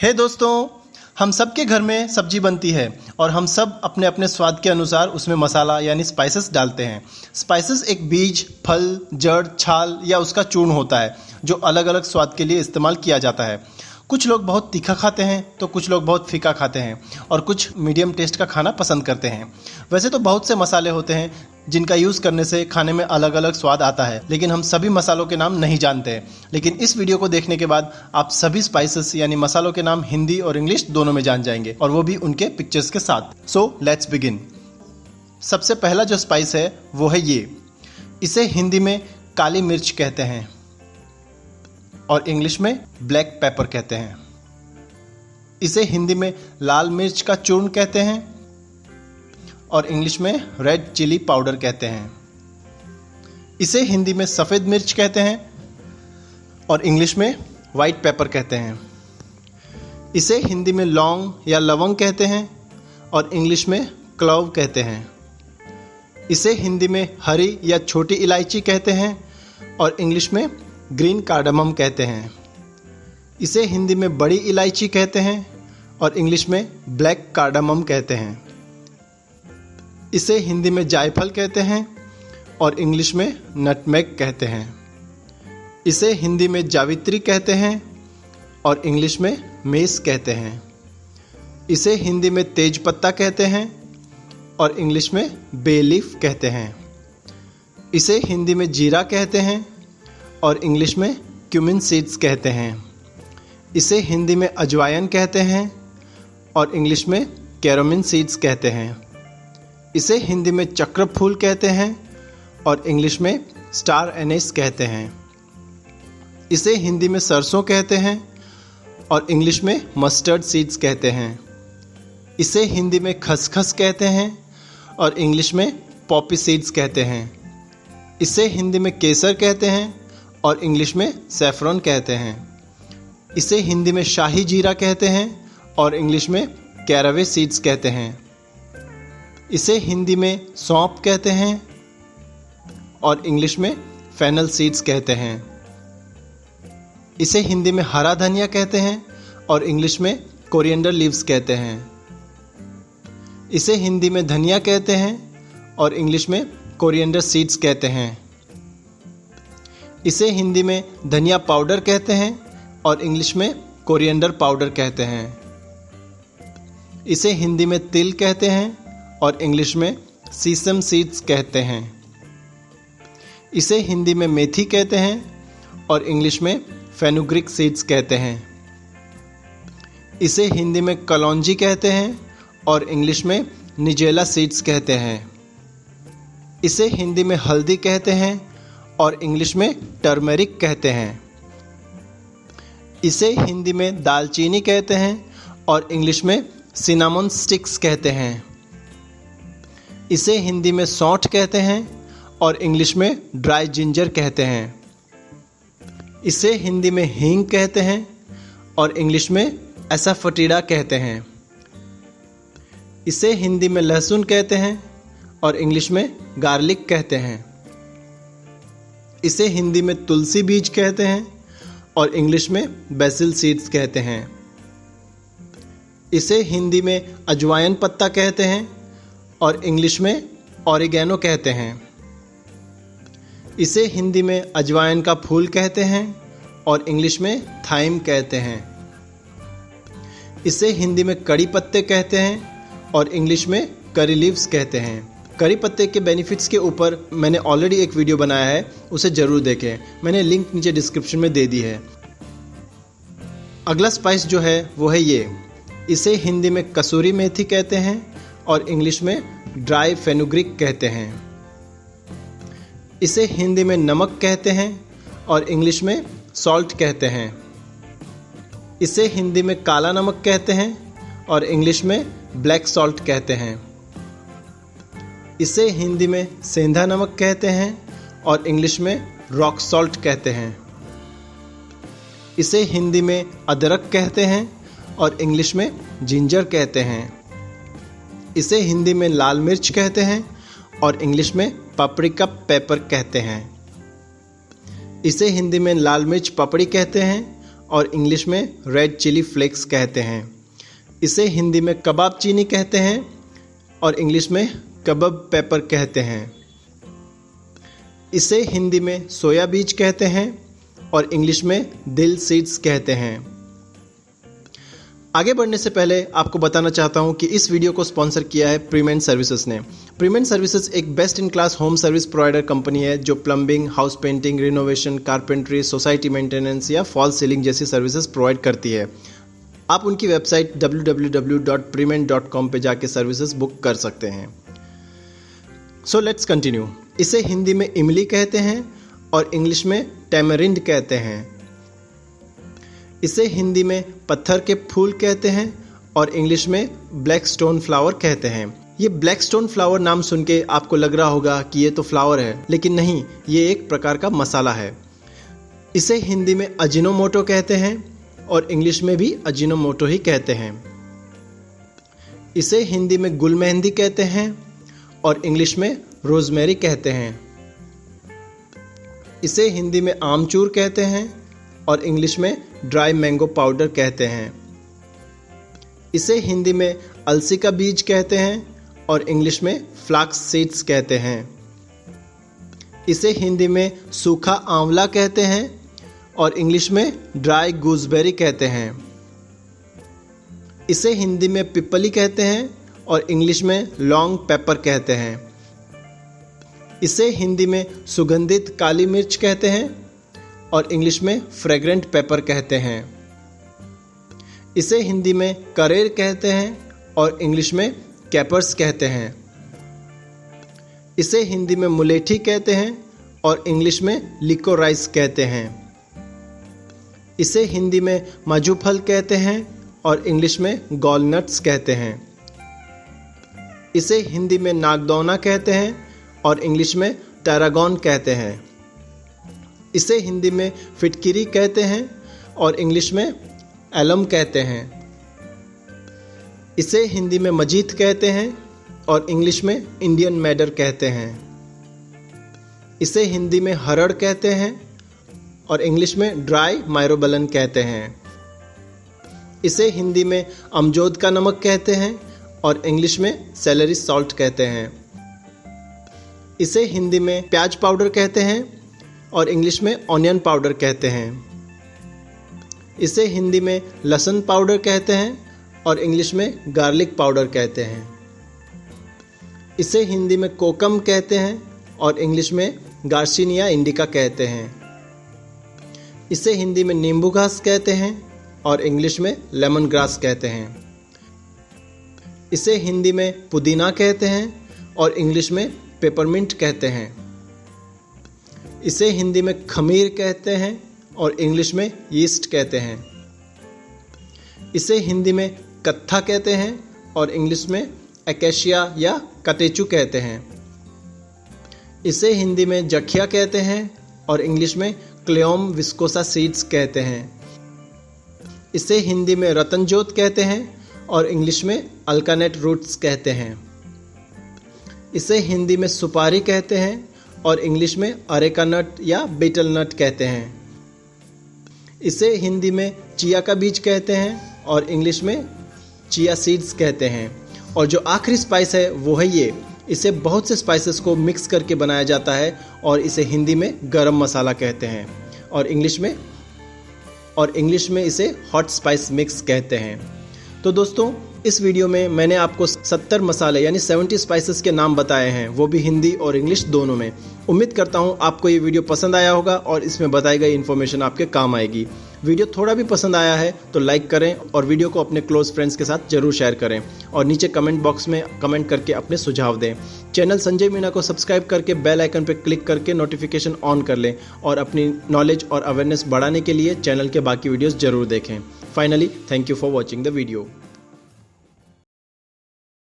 हे दोस्तों, हम सबके घर में सब्जी बनती है और हम सब अपने अपने स्वाद के अनुसार उसमें मसाला यानी स्पाइसेस डालते हैं। स्पाइसेस एक बीज, फल, जड़, छाल या उसका चूर्ण होता है जो अलग अलग स्वाद के लिए इस्तेमाल किया जाता है। कुछ लोग बहुत तीखा खाते हैं तो कुछ लोग बहुत फीका खाते हैं और कुछ मीडियम टेस्ट का खाना पसंद करते हैं। वैसे तो बहुत से मसाले होते हैं जिनका यूज़ करने से खाने में अलग अलग स्वाद आता है, लेकिन हम सभी मसालों के नाम नहीं जानते। लेकिन इस वीडियो को देखने के बाद आप सभी स्पाइसेस यानी मसालों के नाम हिंदी और इंग्लिश दोनों में जान जाएंगे, और वो भी उनके पिक्चर्स के साथ। So let's begin. सबसे पहला जो स्पाइस है वो है ये। इसे हिंदी में काली मिर्च कहते हैं और इंग्लिश में ब्लैक पेपर कहते हैं। इसे हिंदी में लाल मिर्च का चूर्ण कहते हैं और इंग्लिश में रेड चिली पाउडर कहते हैं। इसे हिंदी में सफ़ेद मिर्च कहते हैं और इंग्लिश में वाइट पेपर कहते हैं। इसे हिंदी में लौंग या लवंग कहते हैं और इंग्लिश में क्लव कहते हैं। इसे हिंदी में हरी या छोटी इलायची कहते हैं और इंग्लिश में ग्रीन कार्डमम कहते हैं। इसे हिंदी में बड़ी इलायची कहते हैं और इंग्लिश में ब्लैक कार्डमम कहते हैं। इसे हिंदी में जायफल कहते हैं और इंग्लिश में नटमेग कहते हैं। इसे हिंदी में जावित्री कहते हैं और इंग्लिश में मेस कहते हैं। इसे हिंदी में तेज पत्ता कहते हैं और इंग्लिश में बे लीफ कहते हैं। इसे हिंदी में जीरा कहते हैं और इंग्लिश में क्यूमिन सीड्स कहते हैं। इसे हिंदी में अजवाइन कहते हैं और इंग्लिश में कैरोमिन सीड्स कहते हैं। इसे हिंदी में चक्र फूल कहते हैं और इंग्लिश में स्टार एनिस कहते हैं। इसे हिंदी में सरसों कहते हैं और इंग्लिश में मस्टर्ड सीड्स कहते हैं। इसे हिंदी में खसखस कहते हैं और इंग्लिश में पॉपी सीड्स कहते हैं। इसे हिंदी में केसर कहते हैं और इंग्लिश में सैफरन कहते हैं। इसे हिंदी में शाही जीरा कहते हैं और इंग्लिश में कैरावे सीड्स कहते हैं। इसे हिंदी में सौंफ कहते हैं और इंग्लिश में फेनल सीड्स कहते हैं। इसे हिंदी में हरा धनिया कहते हैं और इंग्लिश में कोरिएंडर लीव्स कहते हैं। इसे हिंदी में धनिया कहते हैं और इंग्लिश में कोरिएंडर सीड्स कहते हैं। इसे हिंदी में धनिया पाउडर कहते हैं और इंग्लिश में कोरिएंडर पाउडर कहते हैं। इसे हिंदी में तिल कहते हैं और इंग्लिश में सीसम सीड्स कहते हैं। इसे हिंदी में मेथी कहते हैं और इंग्लिश में फेनुग्रीक सीड्स कहते हैं। इसे हिंदी में कलौंजी कहते हैं और इंग्लिश में निजेला सीड्स कहते हैं। इसे हिंदी में हल्दी कहते हैं और इंग्लिश में टर्मेरिक कहते हैं। इसे हिंदी में दालचीनी कहते हैं और इंग्लिश में सिनामन स्टिक्स कहते हैं। इसे हिंदी में सौंठ कहते हैं और इंग्लिश में ड्राई जिंजर कहते हैं। इसे हिंदी में हींग कहते हैं और इंग्लिश में एसाफोटिडा कहते हैं। इसे हिंदी में लहसुन कहते हैं और इंग्लिश में गार्लिक कहते हैं। इसे हिंदी में तुलसी बीज कहते हैं और इंग्लिश में बेसिल सीड्स कहते हैं। इसे हिंदी में अजवाइन पत्ता कहते हैं और इंग्लिश में ऑरिगेनो कहते हैं। इसे हिंदी में अजवाइन का फूल कहते हैं और इंग्लिश में थाइम कहते हैं। इसे हिंदी में कड़ी पत्ते कहते हैं और इंग्लिश में करी लीव्स कहते हैं। करी पत्ते के बेनिफिट्स के ऊपर मैंने ऑलरेडी एक वीडियो बनाया है, उसे ज़रूर देखें। मैंने लिंक नीचे डिस्क्रिप्शन में दे दी है। अगला स्पाइस जो है वो है ये। इसे हिंदी में कसूरी मेथी कहते हैं और इंग्लिश में ड्राई फेनुग्रीक कहते हैं। इसे हिंदी में नमक कहते हैं और इंग्लिश में सॉल्ट कहते हैं। इसे हिंदी में काला नमक कहते हैं और इंग्लिश में ब्लैक सॉल्ट कहते हैं। इसे हिंदी में सेंधा नमक कहते हैं और इंग्लिश में रॉक सॉल्ट कहते हैं। इसे हिंदी में अदरक कहते हैं और इंग्लिश में जिंजर कहते हैं। इसे हिंदी में लाल मिर्च कहते हैं और इंग्लिश में पापरिका पेपर कहते हैं। इसे हिंदी में लाल मिर्च पपड़ी कहते हैं और इंग्लिश में रेड चिली फ्लेक्स कहते हैं। इसे हिंदी में कबाब चीनी कहते हैं और इंग्लिश में कबाब पेपर कहते हैं। इसे हिंदी में सोया बीज कहते हैं और इंग्लिश में दिल सीड्स कहते हैं। आगे बढ़ने से पहले आपको बताना चाहता हूं कि इस वीडियो को स्पॉन्सर किया है प्रीमेंट सर्विसेज ने। प्रीमेंट सर्विसेज एक best in class home service provider company है जो plumbing, house painting, renovation, carpentry, society maintenance या फॉल सीलिंग जैसी सर्विसेज प्रोवाइड करती है। आप उनकी वेबसाइट www.prement.com पे जाके सर्विसेज बुक कर सकते हैं। So let's continue. इसे हिंदी में इमली कहते हैं और इंग्लिश में टैमरिंड कहते हैं। इसे हिंदी में पत्थर के फूल कहते हैं और इंग्लिश में ब्लैक स्टोन फ्लावर कहते हैं। ये ब्लैक स्टोन फ्लावर नाम सुन के आपको लग रहा होगा कि ये तो फ्लावर है, लेकिन नहीं, ये एक प्रकार का मसाला है। इसे हिंदी में अजीनोमोटो कहते हैं और इंग्लिश में भी अजीनोमोटो ही कहते हैं। इसे हिंदी में गुल मेहंदी कहते हैं और इंग्लिश में रोजमेरी कहते हैं। इसे हिंदी में आमचूर कहते हैं और इंग्लिश में ड्राई मैंगो पाउडर कहते हैं। इसे हिंदी में अलसी का बीज कहते हैं और इंग्लिश में फ्लाक्स सीड्स कहते हैं। इसे हिंदी में सूखा आंवला कहते हैं और इंग्लिश में ड्राई गूसबेरी कहते हैं। इसे हिंदी में पिपली कहते हैं और इंग्लिश में लॉन्ग पेपर कहते हैं। इसे हिंदी में सुगंधित काली मिर्च कहते हैं और इंग्लिश में फ्रेग्रेंट पेपर कहते हैं। इसे हिंदी में करेर कहते हैं और इंग्लिश में कैपर्स कहते हैं। इसे हिंदी में मुलेठी कहते हैं और इंग्लिश में लिकोराइस कहते हैं। इसे हिंदी में मजूफल कहते हैं और इंग्लिश में गॉलनट्स कहते हैं। इसे हिंदी में नागदौना कहते हैं और इंग्लिश में टैरागॉन कहते हैं। इसे हिंदी में फिटकिरी कहते हैं और इंग्लिश में एलम कहते हैं। इसे हिंदी में मजीद कहते हैं और इंग्लिश में इंडियन मैडर कहते हैं। इसे हिंदी में हरड़ कहते हैं और इंग्लिश में ड्राई मायरोबलन कहते हैं। इसे हिंदी में अमजोद का नमक कहते हैं और इंग्लिश में सेलरी सॉल्ट कहते हैं। इसे हिंदी में प्याज पाउडर कहते हैं और इंग्लिश में ऑनियन पाउडर कहते हैं। इसे हिंदी में लहसुन पाउडर कहते हैं और इंग्लिश में गार्लिक पाउडर कहते हैं। इसे हिंदी में कोकम कहते हैं और इंग्लिश में गार्सिनिया इंडिका कहते हैं। इसे हिंदी में नींबू घास कहते हैं और इंग्लिश में लेमन ग्रास कहते हैं। इसे हिंदी में पुदीना कहते हैं और इंग्लिश में पेपरमिंट कहते हैं। इसे हिंदी में खमीर कहते हैं और इंग्लिश में यीस्ट कहते हैं। इसे हिंदी में कत्था कहते हैं और इंग्लिश में एकेशिया या कटेचू कहते हैं। इसे हिंदी में जखिया कहते हैं और इंग्लिश में क्लेओम विस्कोसा सीड्स कहते हैं। इसे हिंदी में रतनजोत कहते हैं और इंग्लिश में अल्कानेट रूट्स कहते हैं। इसे हिंदी में सुपारी कहते हैं और इंग्लिश में अरेका नट या बीटल नट कहते हैं। इसे हिंदी में चिया का बीज कहते हैं और इंग्लिश में चिया सीड्स कहते हैं। और जो आखिरी स्पाइस है वो है ये। इसे बहुत से स्पाइसेस को मिक्स करके बनाया जाता है और इसे हिंदी में गरम मसाला कहते हैं और इंग्लिश में इसे हॉट स्पाइस मिक्स कहते हैं। तो दोस्तों, इस वीडियो में मैंने आपको 70 मसाले यानी 70 स्पाइसेस के नाम बताए हैं, वो भी हिंदी और इंग्लिश दोनों में। उम्मीद करता हूँ आपको ये वीडियो पसंद आया होगा और इसमें बताई गई इन्फॉर्मेशन आपके काम आएगी। वीडियो थोड़ा भी पसंद आया है तो लाइक करें और वीडियो को अपने क्लोज फ्रेंड्स के साथ जरूर शेयर करें और नीचे कमेंट बॉक्स में कमेंट करके अपने सुझाव दें। चैनल संजय मीणा को सब्सक्राइब करके बेल आइकन पर क्लिक करके नोटिफिकेशन ऑन कर लें और अपनी नॉलेज और अवेयरनेस बढ़ाने के लिए चैनल के बाकी वीडियोस जरूर देखें। Finally, thank you for watching the video.